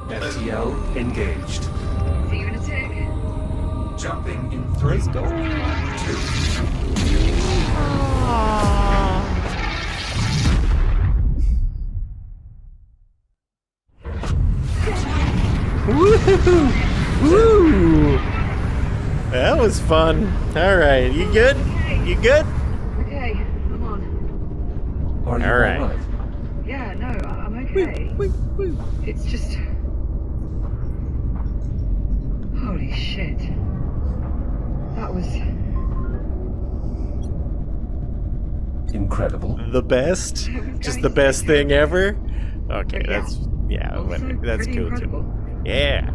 FTL engaged. See you in a tick. Jumping in 3, Let's go. 2. Woo! Woo! That was fun. All right, you good? You good? Okay, I'm on. Are you All right. alright? Yeah, no, I'm okay. Woo. It's just... Holy shit. That was... Incredible. The best? It was Just going the best so thing ever? Okay, Yeah. that's yeah, Also that's pretty cool incredible. too. Yeah.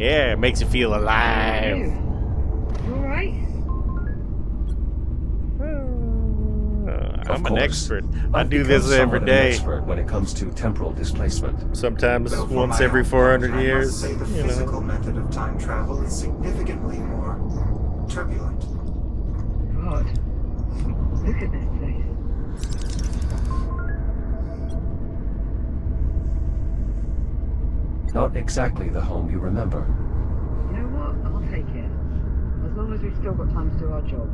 Yeah, it makes you feel alive. You alright? I'm an expert. I I've do become this every somewhat of an day. expert when it comes to temporal displacement. Sometimes Though for once my every own 400 part, years. I must say the You know. physical method of time travel is significantly more turbulent. God. Look at this place. Not exactly the home you remember. You know what? I'll take it. As long as we've still got time to do our job.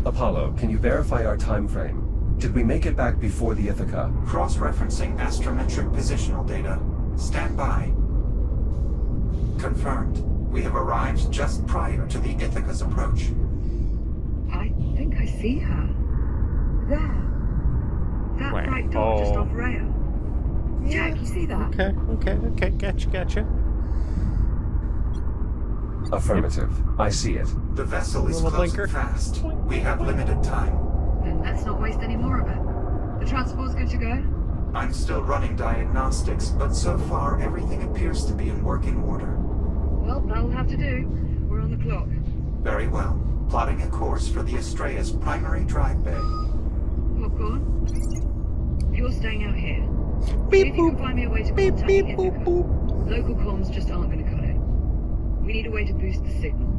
Apollo, can you verify our time frame? Did we make it back before the Ithaca? Cross-referencing astrometric positional data. Stand by. Confirmed. We have arrived just prior to the Ithaca's approach. I think I see her. There. That Wait, bright dot just oh. off Rhea. Jack, you see that? Okay. Gotcha. Affirmative. I see it. The vessel is Little closing blinker. fast. We have limited time. Then let's not waste any more of it. The transport's good to go? I'm still running diagnostics, but so far everything appears to be in working order. Well, that'll have to do. We're on the clock. Very well. Plotting a course for the Astrea's primary drive bay. Popcorn? You're staying out here. See Beep if you can boop. find me a way to Beep contact beep the boop Ithaca. boop. Local comms just aren't going to cut it. We need a way to boost the signal.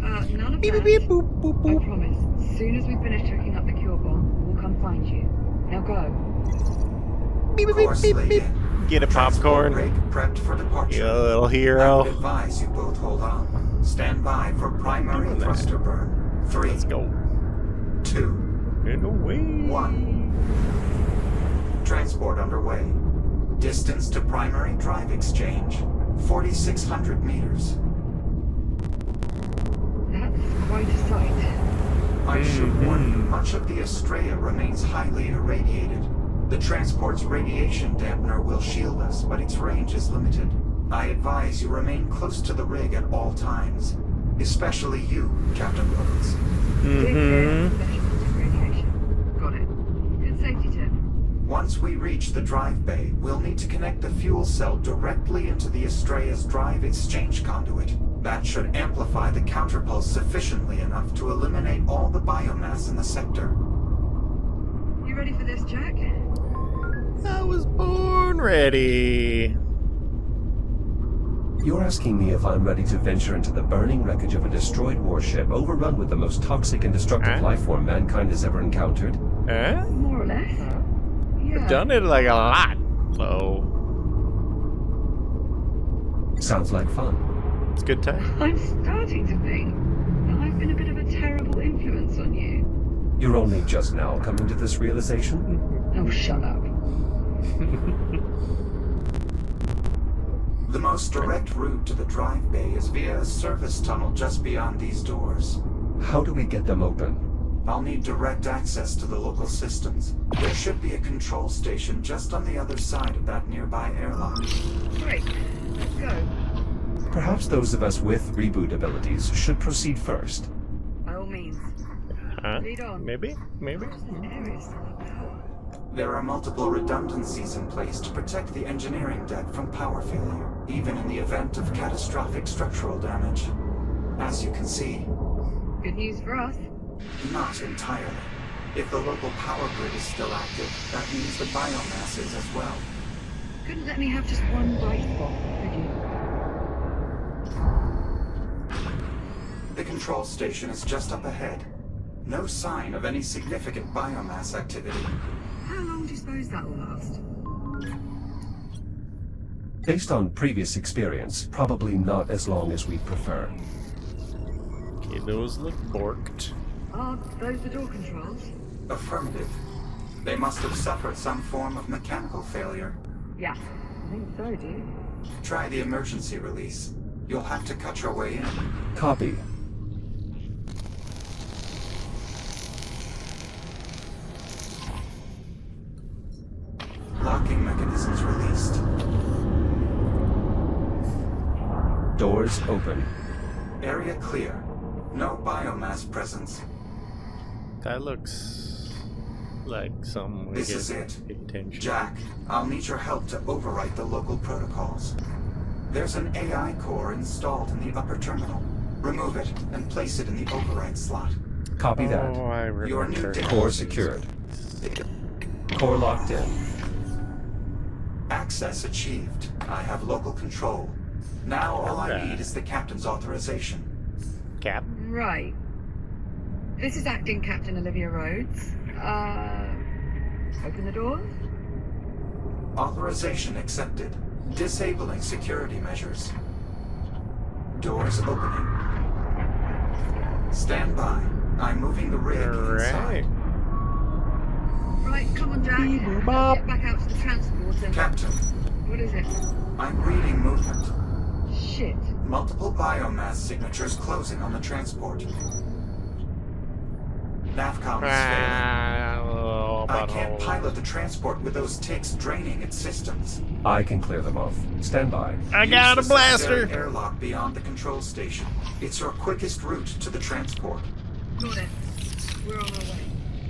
None of Beep that. beep boop boop I boop. promise. As soon as we finish hooking up the cure bomb, we'll come find you. Now go. Beep beep Course beep laid beep. in. Get a Transport popcorn. rig prepped for departure. You little I would hero. advise you both hold on. Stand by for primary Doing that. thruster burn. 3, Let's go. 2, In a way. 1. Transport underway. Distance to primary drive exchange, 4,600 meters. That's quite a sight. I should warn you, much of the Astrea remains highly irradiated. The transport's radiation dampener will shield us, but its range is limited. I advise you remain close to the rig at all times. Especially you, Captain Rhodes. Radiation. Got it. Good safety tip. Once we reach the drive bay, we'll need to connect the fuel cell directly into the Astrea's drive exchange conduit. That should amplify the counterpulse sufficiently enough to eliminate all the biomass in the sector. You ready for this, Jack? I was born ready. You're asking me if I'm ready to venture into the burning wreckage of a destroyed warship overrun with the most toxic and destructive Huh? life form mankind has ever encountered? Huh? More or less. Yeah. I've done it like a lot, though. Sounds like fun. It's a good time. I'm starting to think that I've been a bit of a terrible influence on you. You're only just now coming to this realization? Oh, shut up. The most direct route to the drive bay is via a service tunnel just beyond these doors. How do we get them open? I'll need direct access to the local systems. There should be a control station just on the other side of that nearby airlock. Great. Let's go. Perhaps those of us with reboot abilities should proceed first. By all means. Huh? Lead on. Maybe? This area is still have power. There are multiple redundancies in place to protect the engineering deck from power failure, even in the event of catastrophic structural damage. As you can see, Good news for us. not entirely. If the local power grid is still active, that means the biomass is as well. Couldn't let me have just one bright spot, could you? The control station is just up ahead. No sign of any significant biomass activity. How long do you suppose that will last? Based on previous experience, probably not as long as we'd prefer. Okay, those look borked. Are those the door controls? Affirmative. They must have suffered some form of mechanical failure. Yeah, I think so, dude. Try the emergency release. You'll have to cut your way in. Copy. Locking mechanisms released. Doors open. Area clear. No biomass presence. That looks like some we This get is it. attention. Jack, I'll need your help to overwrite the local protocols. There's an AI core installed in the upper terminal. Remove it and place it in the override slot. Copy that. Oh, I Your new remember. data- Core secured. Core locked in. Access achieved. I have local control. Now all I Okay. need is the captain's authorization. Cap. Right. This is Acting Captain Olivia Rhodes. Open the doors? Authorization accepted. Disabling security measures. Doors opening. Stand by. I'm moving the rig Alright. inside. Right, come on, Jack. Let's Bop. get back out to the transporter. Captain, What is it? I'm reading movement. Shit. Multiple biomass signatures closing on the transport. Navcom is failing. I can't pilot the transport with those ticks draining its systems. I can clear them off. Stand by. I got a Use the secondary blaster. airlock beyond the control station. It's your quickest route to the transport. Got it. We're on our way.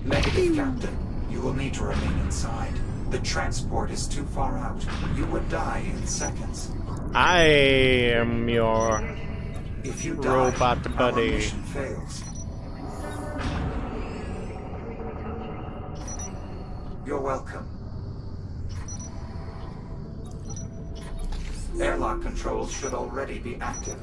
Negative, Captain. You will need to remain inside. The transport is too far out. You would die in seconds. I am your If you die, robot our buddy. mission fails. You're welcome. Airlock controls should already be active.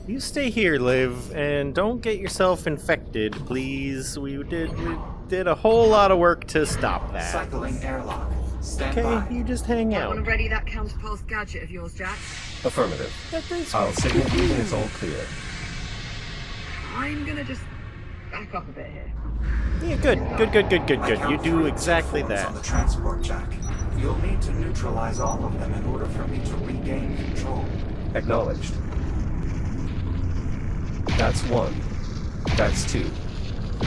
You stay here, Liv, and don't get yourself infected, please. We did a whole lot of work to stop that. Cycling airlock. Stand Okay, by. you just hang I want to out. ready that counterpulse gadget of yours, Jack. Affirmative. That is- I'll signal you when it's all clear. I'm gonna just back up a bit here. Yeah, good. I You count do 3 exactly T-forms that. on the transport, Jack. You'll need to neutralize all of them in order for me to regain control. Acknowledged. That's 1. That's 2.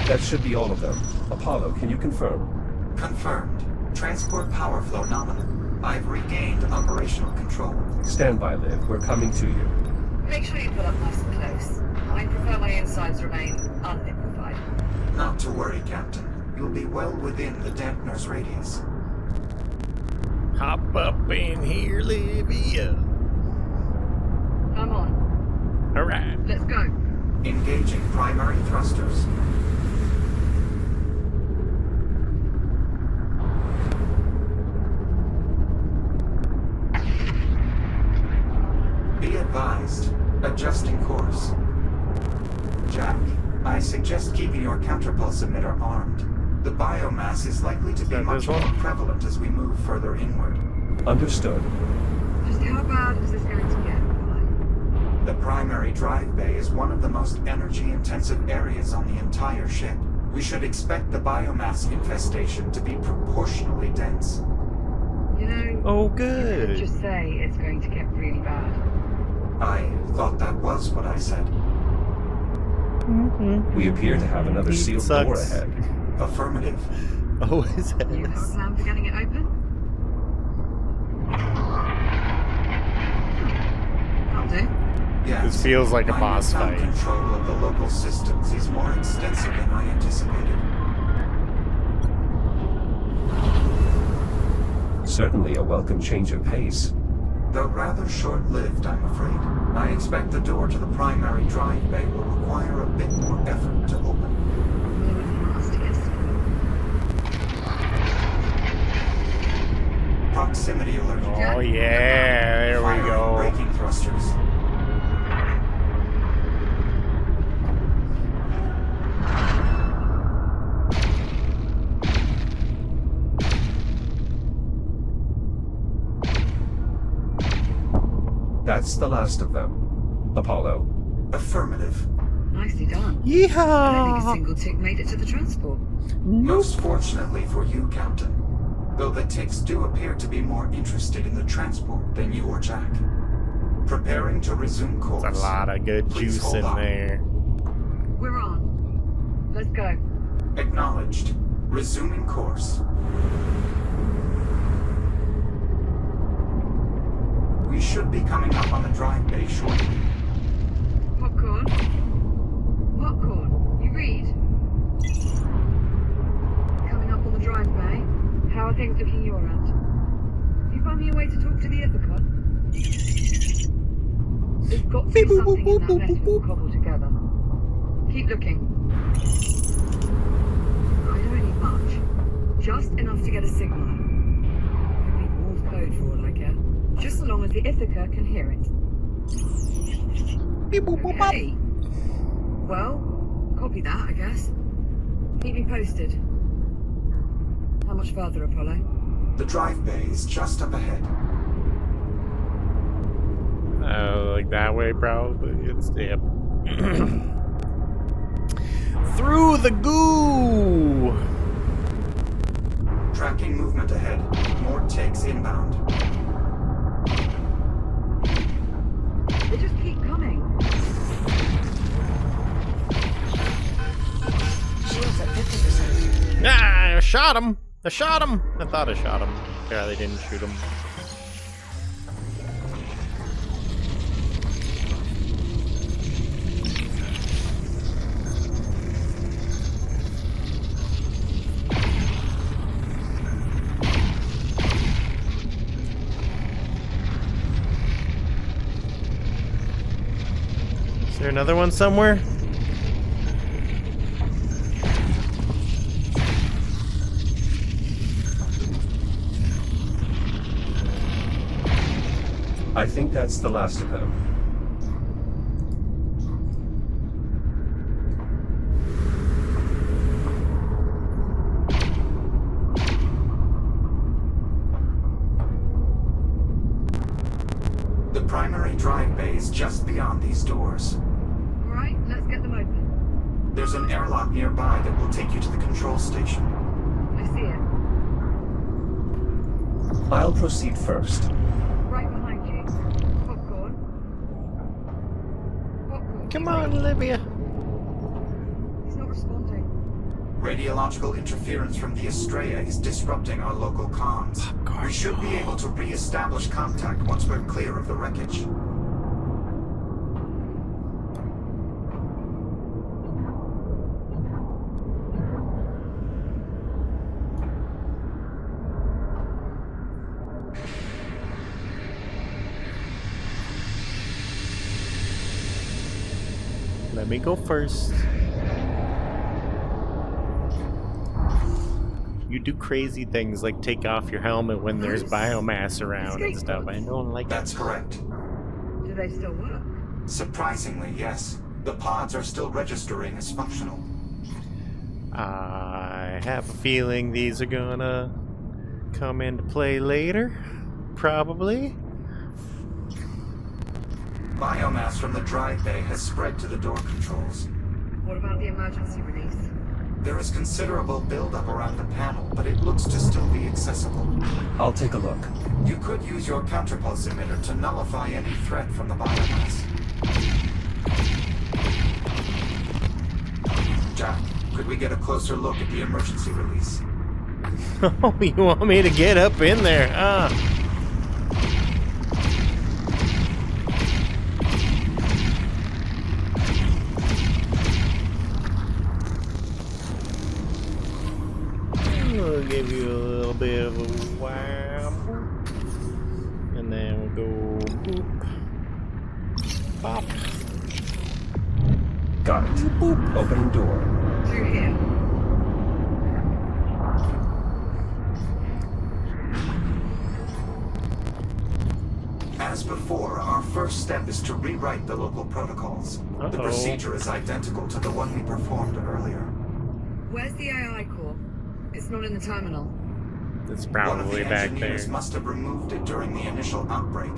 That should be all of them. Apollo, can you confirm? Confirmed. Transport power flow nominal. I've regained operational control. Stand by, Liv. We're coming to you. Make sure you pull up nice and close. I prefer my insides remain unliquefied. Not to worry, Captain. You'll be well within the dampener's radius. Hop up in here, Livia. Come on, Alright. let's go. Engaging primary thrusters. Be advised. Adjusting course. Jack, I suggest keeping your counterpulse emitter armed. The biomass is likely to be That much is more one? prevalent as we move further inward. Understood. Just how bad is this going to get? The primary drive bay is one of the most energy-intensive areas on the entire ship. We should expect the biomass infestation to be proportionally dense. You know, Oh, you could good. just say it's going to get really bad. I thought that was what I said. We appear to have another He sealed door sucks. ahead. Affirmative. Oh, is that? You have a plan for getting it open? That'll do. Yes. This feels like a My boss newfound fight. Control of the local systems is more extensive than I anticipated. Certainly a welcome change of pace. Though rather short-lived, I'm afraid. I expect the door to the primary drive bay will require a bit more effort to open. Proximity alert. Oh, yeah. There we Firing go. braking thrusters. that's the last of them. Apollo. Affirmative. Nicely done. I don't think a Yeehaw! single tick made it to the transport. Most fortunately for you, Captain. Though the ticks do appear to be more interested in the transport than you or Jack. Preparing to resume course. That's a lot of good Please juice hold in on. there. We're on. Let's go. Acknowledged. Resuming course. We should be coming up on the drive bay shortly. Popcorn. Popcorn. You read? Coming up on the drive bay. How are things looking your end? You find me a way to talk to the Ithaca? There's got to be something in that mess we can cobble together. Keep looking. I don't need much. Just enough to get a signal out. Could be Morse code for all I care. Just so long as the Ithaca can hear it. Okay. Well, copy that, I guess. Keep me posted. How much further, Apollo? The drive bay is just up ahead. Like that way, probably. It's yep. Through the goo. Tracking movement ahead. More takes inbound. They just keep coming. Shields at 50%. Ah! I shot him. I shot him. I thought I shot him. Yeah, they didn't shoot him. Is there another one somewhere? I think that's the last of them. The primary drive bay is just beyond these doors. Alright, let's get them open. There's an airlock nearby that will take you to the control station. I see it. I'll proceed first. Right behind you. Popcorn. Popcorn. Come keep on, reading. Olivia. He's not responding. Radiological interference from the Estrella is disrupting our local comms. We should be able to re-establish contact once we're clear of the wreckage. Let me go first. You do crazy things like take off your helmet when there's biomass around and stuff. I don't like That's correct. Do they still work? Surprisingly, yes. The pods are still registering as functional. I have a feeling these are gonna come into play later. Probably. Biomass from the drive bay has spread to the door controls. What about the emergency release? There is considerable buildup around the panel, but it looks to still be accessible. I'll take a look. You could use your counterpulse emitter to nullify any threat from the biomass. Jack, could we get a closer look at the emergency release? Oh, you want me to get up in there? Ah. We'll give you a little bit of a wham. And then we'll go boop. Pop. Got it. Boop. Opening door. Through here. As before, our first step is to rewrite the local protocols. The Uh-oh. procedure is identical to the one we performed earlier. Where's the AI core? It's not in the terminal. It's One of probably the back there. engineers must have removed it during the initial outbreak.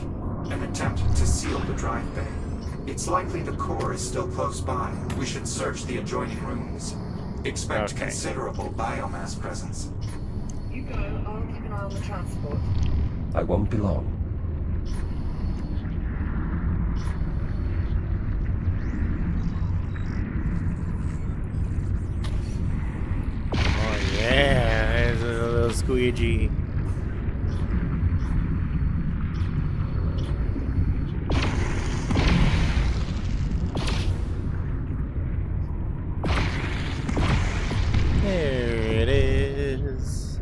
and attempt to seal the drive bay. It's likely the core is still close by. We should search the adjoining rooms. Expect Okay. considerable biomass presence. You go, I'll keep an eye on the transport. I won't be long. Oh yeah, there's a little squeegee. There it is.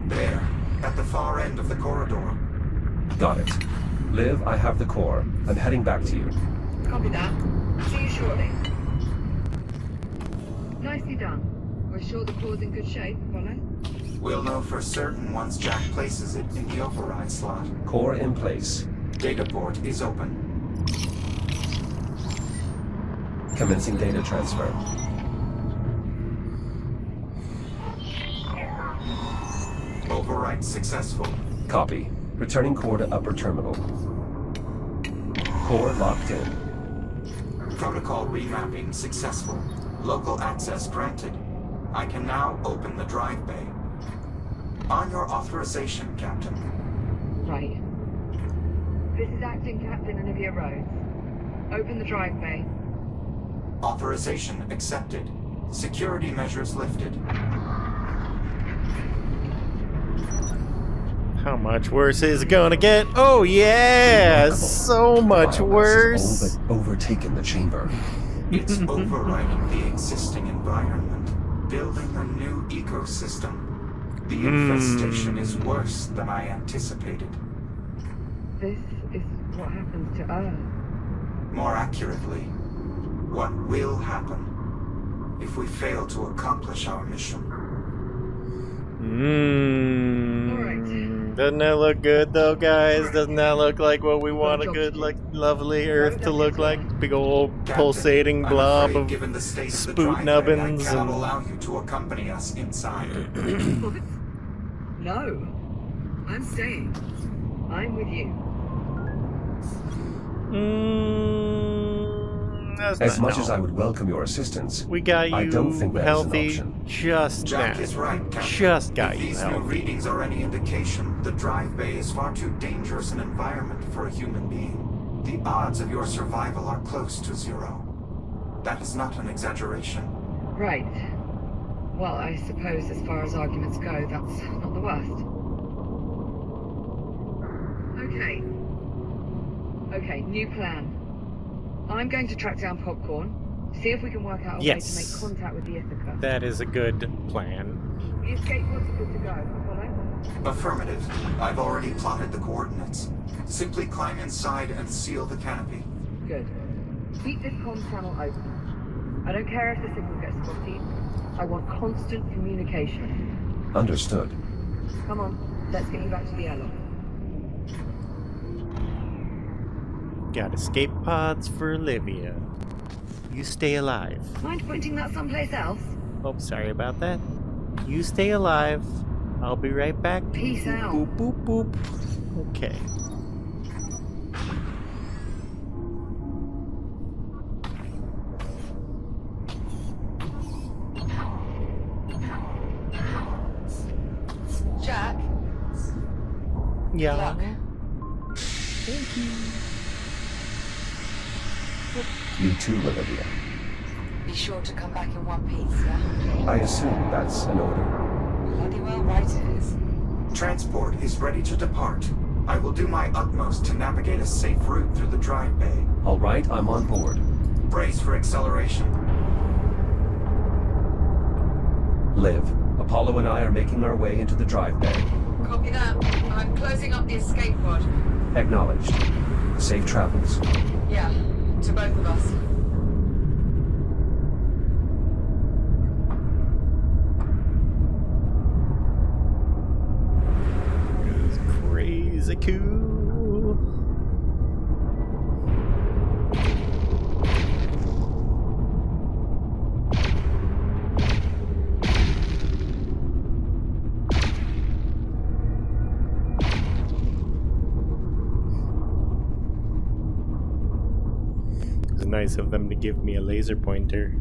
There, at the far end of the corridor. Got it. Liv, I have the core. I'm heading back to you. Copy that. See you shortly. Nicely done. We're sure the core's in good shape, Apollo? We'll know for certain once Jack places it in the override slot. Core in place. Data port is open. Commencing data transfer. Override successful. Copy. Returning core to upper terminal. Core locked in. Protocol remapping successful. Local access granted. I can now open the drive bay. On your authorization, Captain. Right. This is Acting Captain Olivia Rose. Open the drive bay. Authorization accepted. Security measures lifted. How much worse is it gonna get? Oh yeah, so much Biomass has worse. all but overtaken the chamber. It's overriding the existing environment, building a new ecosystem. The infestation is worse than I anticipated. This is what happens to Earth. More accurately, what will happen if we fail to accomplish our mission. Doesn't that look good though, guys? Doesn't that look like what we want a good, like, lovely Earth to look like? Big old Captain, pulsating I'm blob afraid of given the state of the spoot drive bay, nubbins I cannot and- allow you to accompany us inside. What? No. I'm staying. I'm with you. That's As not- much no. as I would welcome your assistance, We got you I don't think that is an healthy option. just Jack now. is right, Captain. Just got if you these new healthy. readings are any indication, the drive bay is far too dangerous an environment for a human being. The odds of your survival are close to zero. That is not an exaggeration. Right. Well, I suppose as far as arguments go, that's not the worst. Okay. Okay, new plan. I'm going to track down Popcorn, see if we can work out a way to Yes. make contact with the Ithaca. That is a good plan. The escape pods are good to go, Apollo? Affirmative. I've already plotted the coordinates. Simply climb inside and seal the canopy. Good. Keep this comm channel open. I don't care if the signal gets spotty. I want constant communication. understood. Come on, let's get you back to the airlock. Got escape pods for Olivia. You stay alive. Mind pointing that someplace else? Oh, sorry about that. You stay alive. I'll be right back. Peace out. Boop, boop, boop. Okay. Jack? Yeah. Look. You too, Olivia. Be sure to come back in one piece, yeah? I assume that's an order. Bloody well right it is. Transport is ready to depart. I will do my utmost to navigate a safe route through the drive bay. All right, I'm on board. Brace for acceleration. Liv, Apollo and I are making our way into the drive bay. Copy that. I'm closing up the escape pod. Acknowledged. Safe travels. Yeah, to both of us. Crazy cool. was nice of them to give me a laser pointer.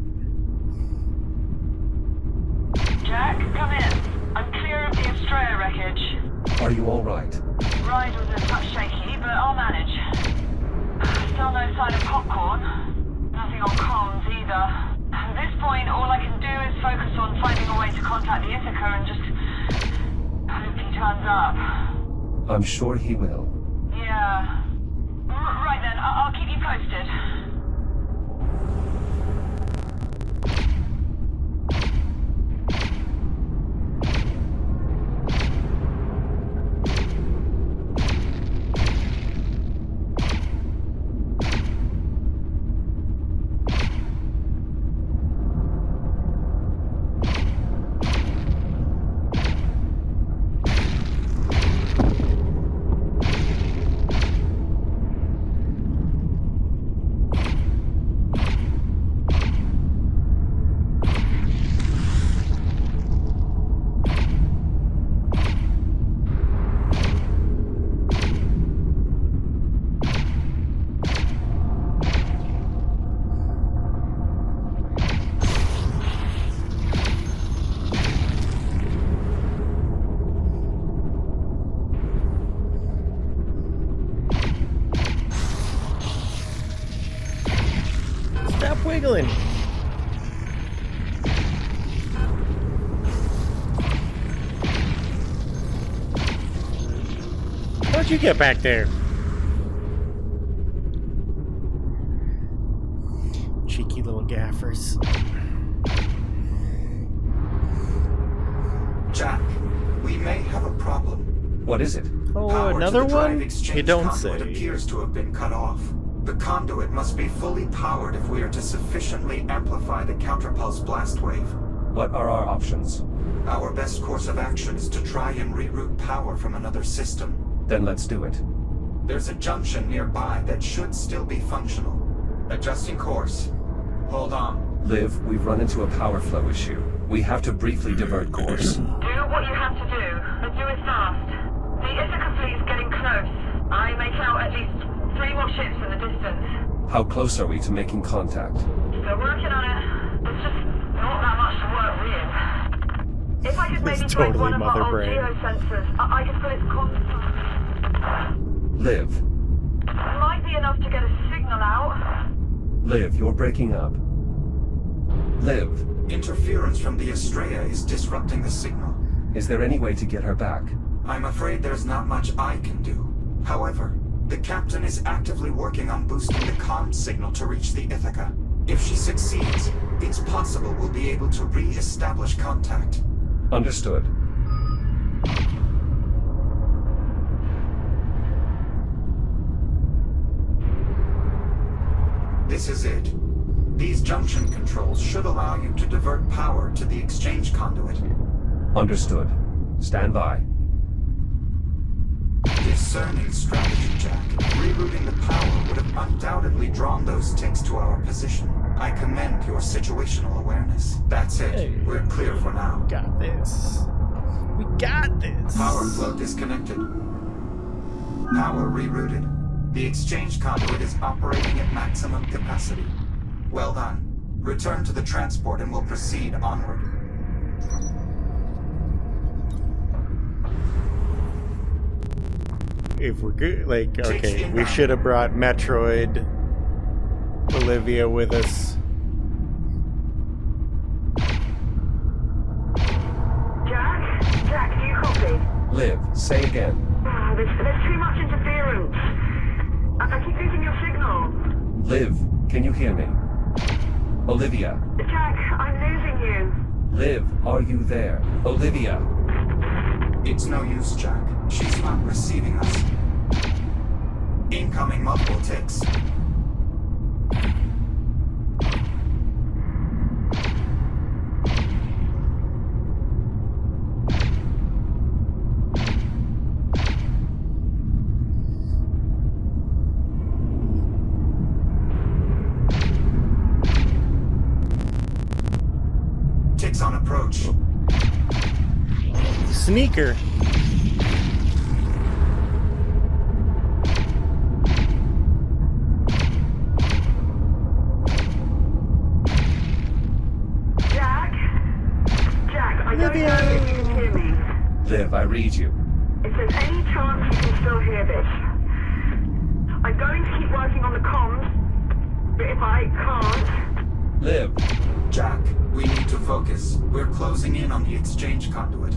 Jack, come in. I'm clear of the Estrella wreckage. Are you all right? Ride was a touch shaky, but I'll manage. Still no sign of popcorn. Nothing on comms either. At this point, all I can do is focus on finding a way to contact the Ithaca and just hope he turns up. I'm sure he will. Yeah. Right then, I'll keep you posted. Stop wiggling! How'd you get back there? Cheeky little gaffers. Jack, we may have a problem. What is it? Oh, Power to another the drive one? exchange You don't conduit say. appears to have been cut off. The conduit must be fully powered if we are to sufficiently amplify the counterpulse blast wave. What are our options? Our best course of action is to try and reroute power from another system. Then let's do it. There's a junction nearby that should still be functional. Adjusting course. Hold on. Liv, we've run into a power flow issue. We have to briefly divert course. Do what you have to do, but do it fast. The Ithaca fleet's getting close. I make out at least 3 more ships in the distance. How close are we to making contact? Still working on it. There's just not that much to work with. If I could maybe It's break totally one of mother our old brain. geosensors, I could put its Liv. might be enough to get a signal out. Liv, you're breaking up. Liv, Interference from the Estrella is disrupting the signal. is there any way to get her back? I'm afraid there's not much I can do. However, the captain is actively working on boosting the comm signal to reach the Ithaca. If she succeeds, it's possible we'll be able to re-establish contact. Understood. This is it. These junction controls should allow you to divert power to the exchange conduit. Understood. Stand by. Discerning strategy, Jack. Rerouting the power would have undoubtedly drawn those ticks to our position. I commend your situational awareness. That's it. Hey. We're clear for now. Got this. We got this. Power flow disconnected. Power rerouted. The exchange conduit is operating at maximum capacity. Well done. Return to the transport and we'll proceed onward. If we're good, like, okay, we inbound. should have brought Metroid Olivia with us. Jack, do you copy? Liv, say again. There's too much interference. I keep losing your signal. Liv, can you hear me? Olivia. Jack, I'm losing you. Liv, are you there? Olivia. It's no use, Jack. She's not receiving us. Incoming multiple ticks. Ticks on approach. Sneaker. Negative, I read you. If there's any chance you can still hear this, I'm going to keep working on the comms, but if I can't... Liv. Jack, we need to focus. We're closing in on the exchange conduit.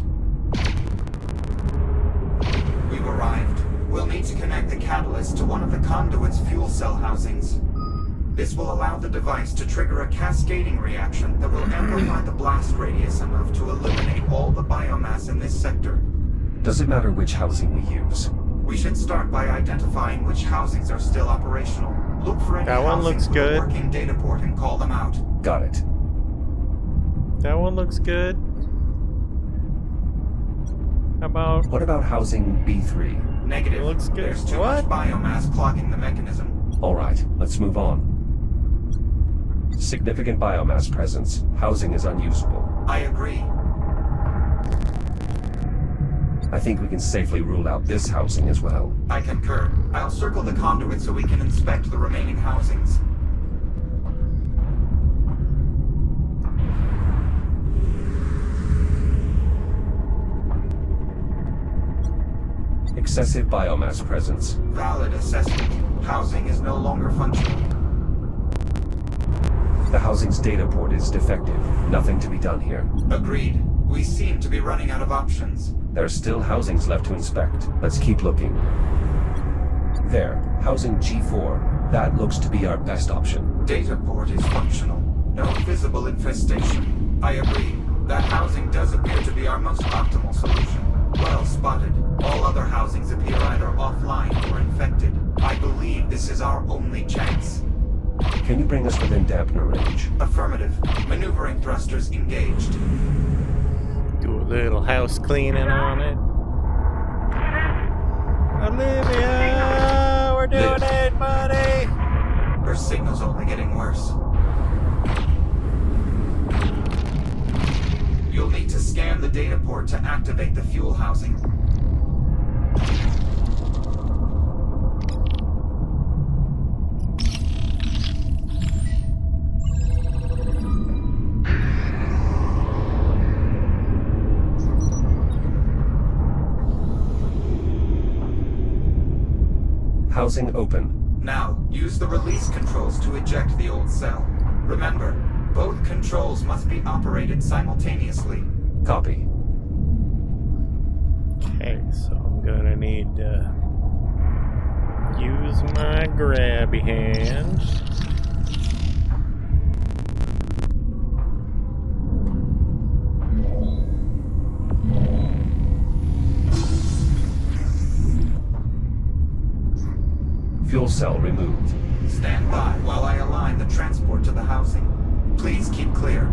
We've arrived. We'll need to connect the catalyst to one of the conduit's fuel cell housings. This will allow the device to trigger a cascading reaction that will amplify the blast radius enough to eliminate all the biomass in this sector. Does it matter which housing we use? We should start by identifying which housings are still operational. Look for any That one housings looks with a good. working data port and call them out. Got it. That one looks good. How about... What about housing B3? Negative. It looks good. There's too What? much biomass clogging the mechanism. Alright, let's move on. Significant biomass presence. Housing is unusable. I agree. I think we can safely rule out this housing as well. I concur. I'll circle the conduit so we can inspect the remaining housings. Excessive biomass presence. Valid assessment. Housing is no longer functional. The housing's data port is defective. Nothing to be done here. Agreed. We seem to be running out of options. There are still housings left to inspect. Let's keep looking. There, housing G4. That looks to be our best option. Data port is functional. No visible infestation. I agree. That housing does appear to be our most optimal solution. Well spotted. All other housings appear either offline or infected. I believe this is our only chance. Can you bring us within dampener range? Affirmative. Maneuvering thrusters engaged. Do a little house cleaning on it. Olivia! We're doing it, buddy! Her signal's only getting worse. You'll need to scan the data port to activate the fuel housing. Housing open. Now, use the release controls to eject the old cell. Remember, both controls must be operated simultaneously. Copy. Okay, so I'm gonna need to use my grabby hand. Fuel cell removed. Stand by while I align the transport to the housing. Please keep clear.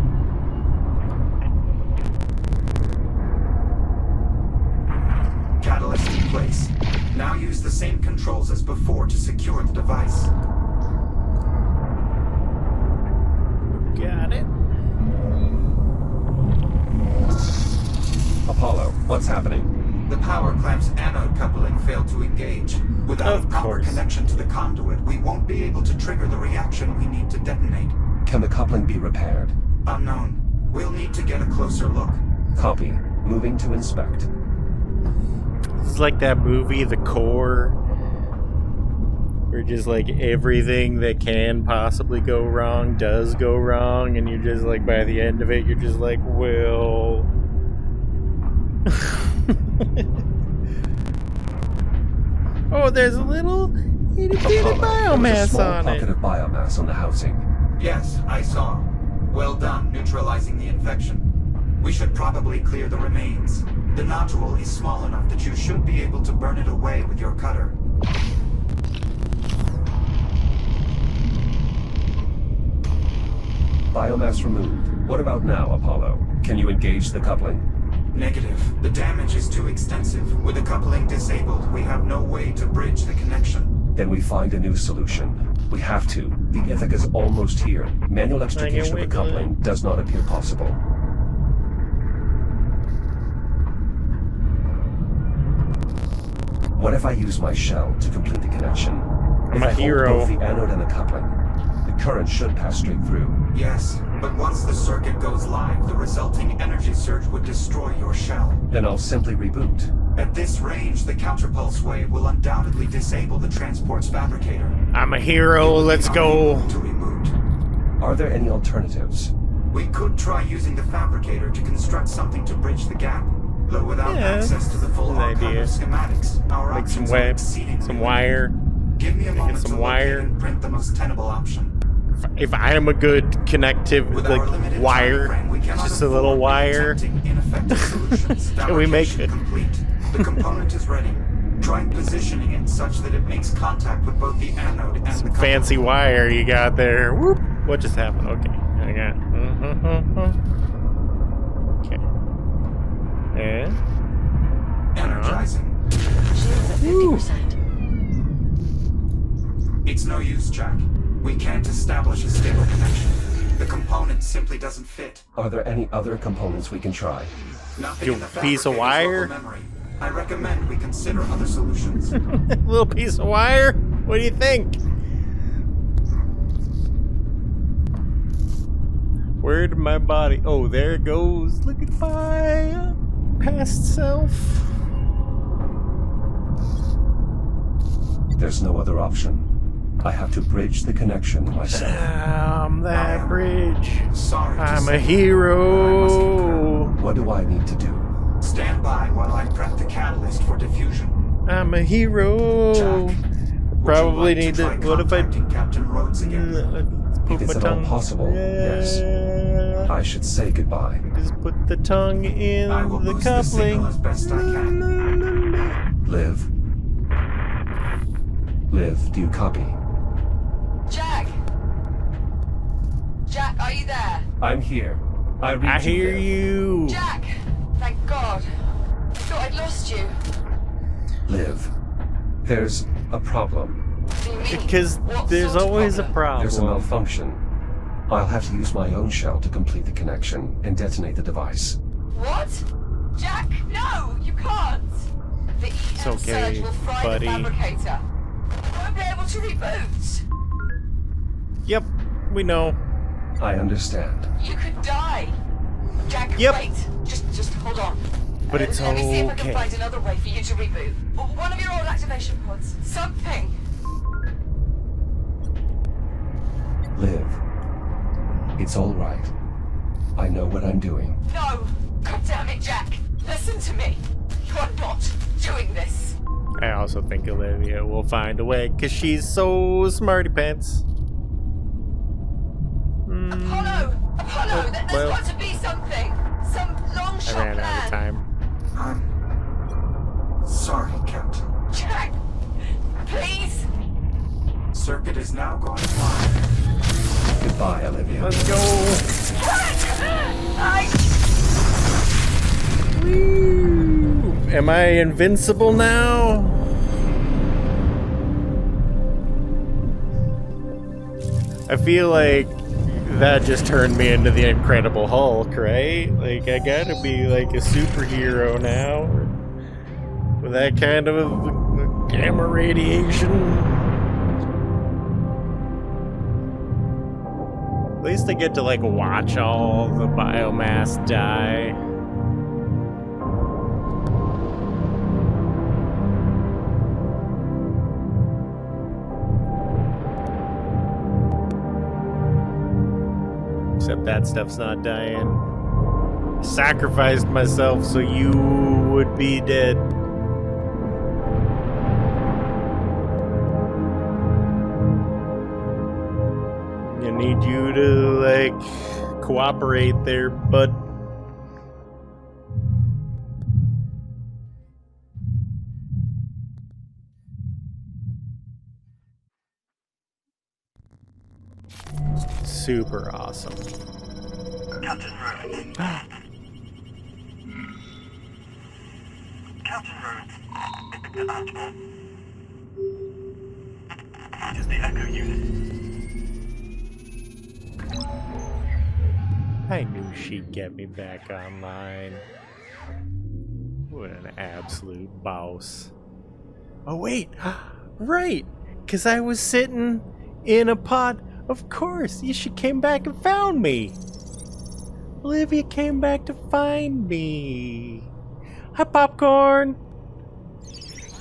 Catalyst in place. Now use the same controls as before to secure the device. Got it. Apollo, what's happening? The power clamp's anode coupling failed to engage. Without Of a proper course. connection to the conduit, we won't be able to trigger the reaction we need to detonate. Can the coupling be repaired? Unknown. We'll need to get a closer look. Copy. Moving to inspect. It's like that movie, The Core, where just like everything that can possibly go wrong does go wrong, and you're just like, by the end of it, you're just like, well... Oh, there's a little itty bitty Apollo, there was a biomass small on pocket it. of biomass on the housing. Yes, I saw. Well done, neutralizing the infection. We should probably clear the remains. The nodule is small enough that you should be able to burn it away with your cutter. Biomass removed. What about now, Apollo? Can you engage the coupling? Negative. The damage is too extensive. With the coupling disabled, we have no way to bridge the connection. Then we find a new solution. We have to. The Ithaca's almost here. Manual extrication of the wiggle it. coupling does not appear possible. What if I use my shell to complete the connection? If a I hold hero. both the anode and the coupling, the current should pass straight through. Yes, But once the circuit goes live, the resulting energy surge would destroy your shell. Then I'll simply reboot. At this range, the counterpulse wave will undoubtedly disable the transport's fabricator. I'm a hero, let's go. To reboot. Are there any alternatives? We could try using the fabricator to construct something to bridge the gap. Though without access to the full good archive idea. of schematics, our Like some options are web, exceedingly some limited. wire. Give me a moment some to locate wire. and print the most tenable option. If I am a good connective, With our like limited wire, time frame, we cannot just a little afford wire. attempting ineffective solutions. Can we make Fabrication it? complete. The component is ready. Try positioning it such that it makes contact with both the anode and the Fancy cathode. wire you got there. Whoop. What just happened? Okay. I got. Okay. And. Energizing. Shields at 50%. It's no use, Jack. We can't establish a stable connection. The component simply doesn't fit. Are there any other components we can try? Nothing You in the piece of fabricator's wire? local memory. I recommend we consider other solutions. Little piece of wire? What do you think? Where did my body... Oh, there it goes. Look at my past self. There's no other option. I have to bridge the connection myself. That bridge. Sorry to I'm say, a hero. What do I need to do? stand by while I prep the catalyst for diffusion. I'm a hero. Jack, Probably would you like need to. try What if I contacting Captain Rhodes again? put If it's my at all tongue? possible, yes. Yeah. I should say goodbye. Just put the tongue in I will the boost the signal coupling. as best I can. Liv. Liv, do you copy? Jack! Jack, are you there? I'm here. I read I hear Liv. you. Jack! Thank God. I thought I'd lost you. Liv. There's a problem. What do you mean? Because What there's sort of always a problem? There's a problem. malfunction. I'll have to use my own shell to complete the connection and detonate the device. What? Jack, no! You can't! The EM okay, surge will fry buddy. the fabricator. You won't be able to reboot. Yep, we know. I understand. You could die. Jack, Yep. wait. Just hold on. But it's Let me see if I okay. can find another way for you to reboot. One of your old activation pods. Something. Liv. It's all right. I know what I'm doing. No! God damn it, Jack! Listen to me! You are not doing this! I also think Olivia will find a way because she's so smarty pants. Apollo! Apollo! There's well. got to be something! Some long I shot ran plan! out of time. I'm sorry, Captain. Jack! Please! Circuit is now going live. Goodbye, Olivia. Let's go. Jack! Woo. Am I invincible now? I feel like that just turned me into the Incredible Hulk, right? Like, I gotta be like a superhero now. With that kind of gamma radiation. At least I get to like watch all the biomass die. Except that stuff's not dying. I sacrificed myself so you would be dead. I need you to, like, cooperate there, bud. Super awesome. Captain Rhodes. Captain Rhodes. Admiral. It is the Echo unit. I knew she'd get me back online. What an absolute boss. Oh, wait! Right! Because I was sitting in a pod Of course, she came back and found me. Olivia came back to find me. Hi, Popcorn.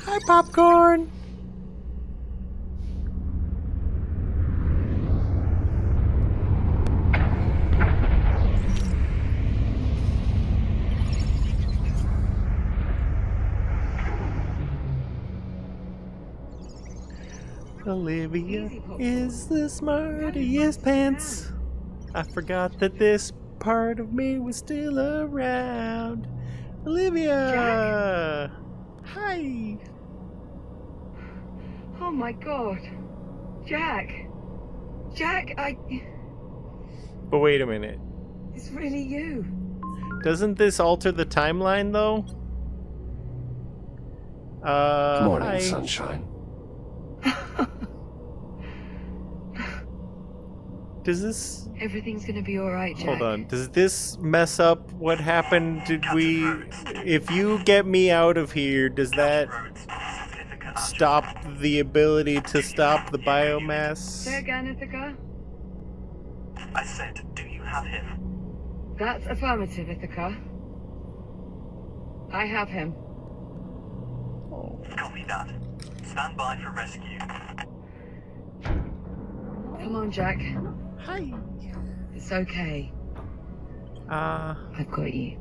Hi, Popcorn. Olivia is the smartest pants. I forgot that this part of me was still around. Olivia! Hi! Oh my god. Jack! Jack, But wait a minute. it's really you. Doesn't this alter the timeline, though? Morning, hi. sunshine. Does this... Everything's gonna be alright, Jack. Hold on. Does this mess up what happened? Did we... If you get me out of here, does that stop the ability to stop the biomass? Say again, Ithaca? I said, do you have him? That's affirmative, Ithaca. I have him. Copy that. Stand by for rescue. Come on, Jack. Hi. It's okay. I've got you.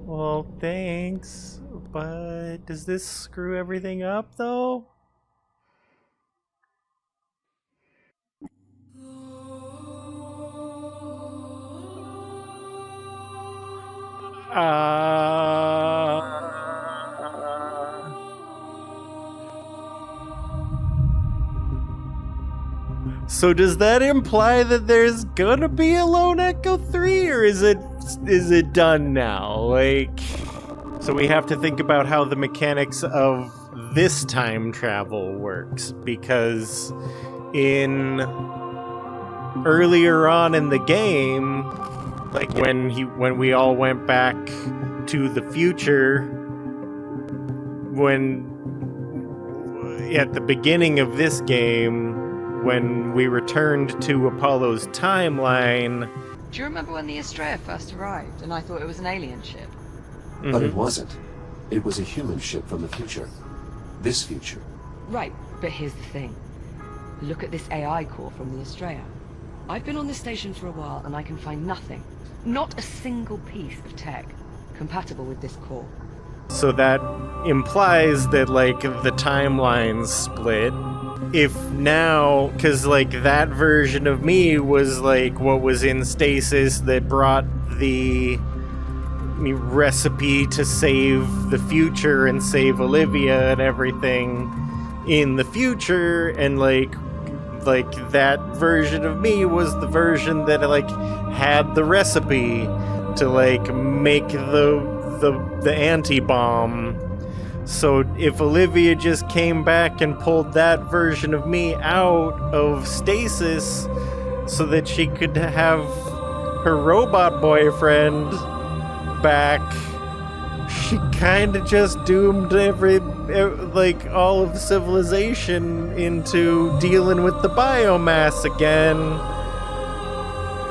Well, thanks. But does this screw everything up, though? So does that imply that there's gonna be a Lone Echo 3, or is it done now? Like, so we have to think about how the mechanics of this time travel works, because earlier on in the game, like when we all went back to the future, at the beginning of this game, when we returned to Apollo's timeline... Do you remember when the Estrella first arrived and I thought it was an alien ship? But it wasn't. It was a human ship from the future. This future. Right, but here's the thing. Look at this AI core from the Estrella. I've been on this station for a while and I can find nothing, not a single piece of tech compatible with this core. So that implies that, like, the timeline's split. If now, because, like, that version of me was, like, what was in stasis that brought the recipe to save the future and save Olivia and everything in the future, and, like that version of me was the version that, like, had the recipe to, like, make the anti-bomb. So if Olivia just came back and pulled that version of me out of stasis so that she could have her robot boyfriend back, she kind of just doomed all of civilization into dealing with the biomass again.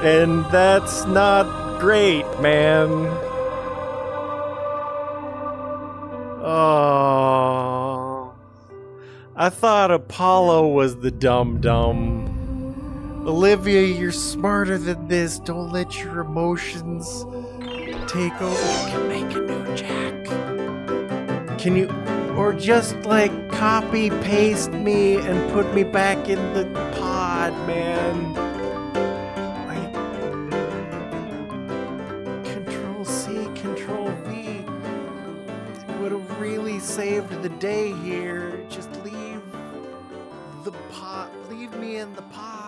And that's not great, man. Oh, I thought Apollo was the dum-dum. Olivia, you're smarter than this. Don't let your emotions take over. You can make a new Jack. Can you, or just like copy paste me and put me back in the pod, man? Like, Control C, Control V. Would have really saved the day here. Just leave me in the pod.